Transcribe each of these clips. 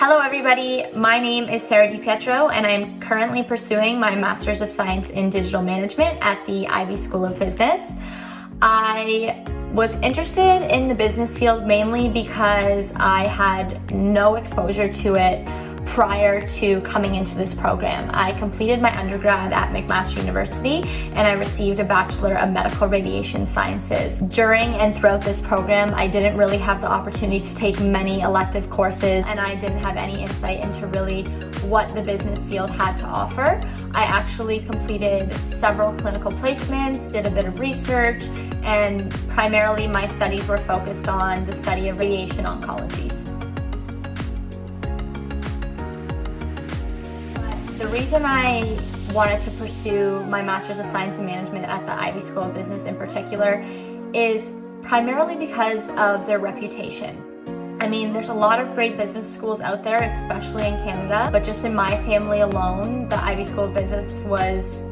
Hello everybody, my name is Sarah DiPietro and I'm currently pursuing my Master's of Science in Digital Management at the Ivey School of Business. I was interested in the business field mainly because I had no exposure to it prior to coming into this program. I completed my undergrad at McMaster University and I received a Bachelor of Medical Radiation Sciences. During and throughout this program, I didn't really have the opportunity to take many elective courses and I didn't have any insight into really what the business field had to offer. I actually completed several clinical placements, did a bit of research, and primarily my studies were focused on the study of radiation oncology. The reason I wanted to pursue my Master's of Science in Management at the Ivey School of Business in particular is primarily because of their reputation. I mean, there's a lot of great business schools out there, especially in Canada, but just in my family alone, the Ivey School of Business was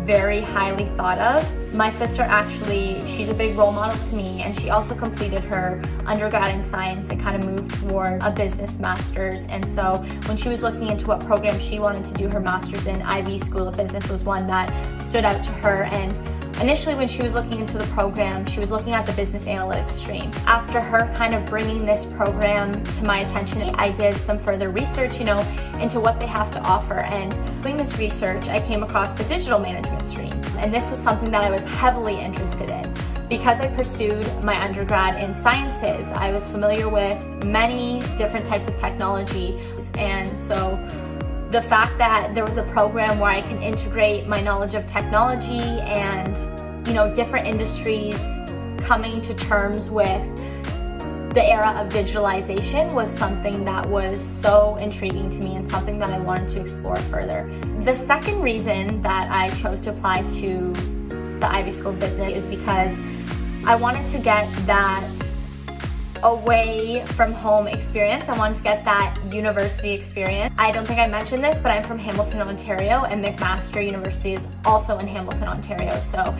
very highly thought of. My sister actually, she's a big role model to me, and she also completed her undergrad in science and kind of moved toward a business master's. And so when she was looking into what program she wanted to do her master's in, Ivey School of Business was one that stood out to her. And initially when she was looking into the program, she was looking at the business analytics stream. After her kind of bringing this program to my attention, I did some further research, into what they have to offer. And doing this research, I came across the digital management stream. And this was something that I was heavily interested in. Because I pursued my undergrad in sciences, I was familiar with many different types of technology. And so the fact that there was a program where I can integrate my knowledge of technology and, different industries coming to terms with the era of digitalization was something that was so intriguing to me and something that I wanted to explore further. The second reason that I chose to apply to the Ivey School of Business is because I wanted to get that away from home experience. I wanted to get that university experience. I don't think I mentioned this, but I'm from Hamilton, Ontario, and McMaster University is also in Hamilton, Ontario. So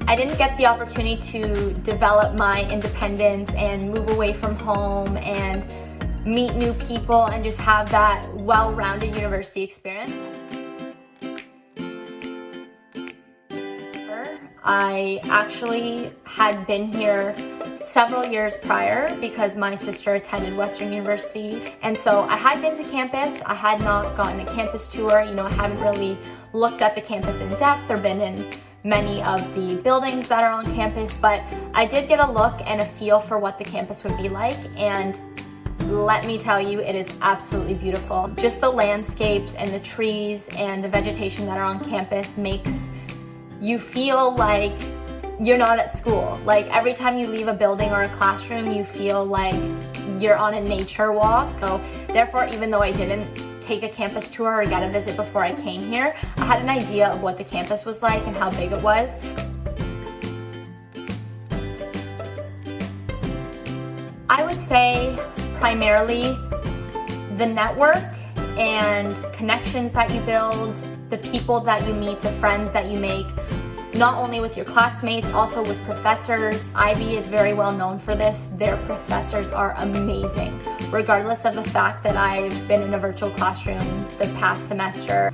I didn't get the opportunity to develop my independence and move away from home and meet new people and just have that well-rounded university experience. I actually had been here several years prior because my sister attended Western University, and so I had been to campus. I had not gotten a campus tour. I haven't really looked at the campus in depth or been in many of the buildings that are on campus, but I did get a look and a feel for what the campus would be like, and let me tell you, it is absolutely beautiful. Just the landscapes and the trees and the vegetation that are on campus makes you feel like you're not at school. Like every time you leave a building or a classroom, you feel like you're on a nature walk. So therefore, even though I didn't take a campus tour or get a visit before I came here, I had an idea of what the campus was like and how big it was. I would say primarily the network and connections that you build, the people that you meet, the friends that you make, not only with your classmates, also with professors. Ivey is very well known for this. Their professors are amazing. Regardless of the fact that I've been in a virtual classroom the past semester,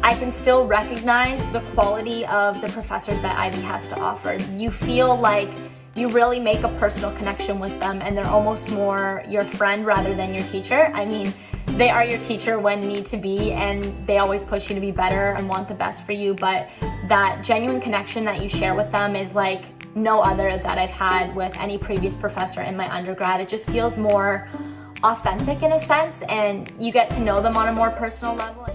I can still recognize the quality of the professors that Ivey has to offer. You feel like you really make a personal connection with them and they're almost more your friend rather than your teacher. I mean, they are your teacher when need to be, and they always push you to be better and want the best for you, but that genuine connection that you share with them is like no other that I've had with any previous professor in my undergrad. It just feels more authentic in a sense, and you get to know them on a more personal level.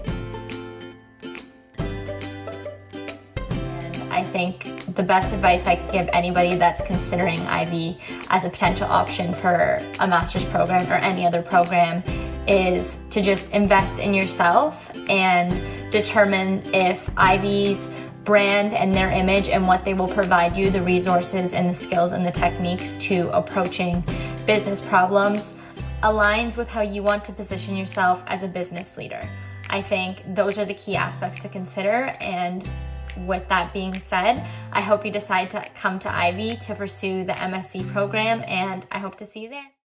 And I think the best advice I could give anybody that's considering Ivey as a potential option for a master's program or any other program is to just invest in yourself and determine if Ivey's brand and their image and what they will provide you, the resources and the skills and the techniques to approaching business problems, aligns with how you want to position yourself as a business leader. I think those are the key aspects to consider, and with that being said, I hope you decide to come to Ivey to pursue the MSc program, and I hope to see you there.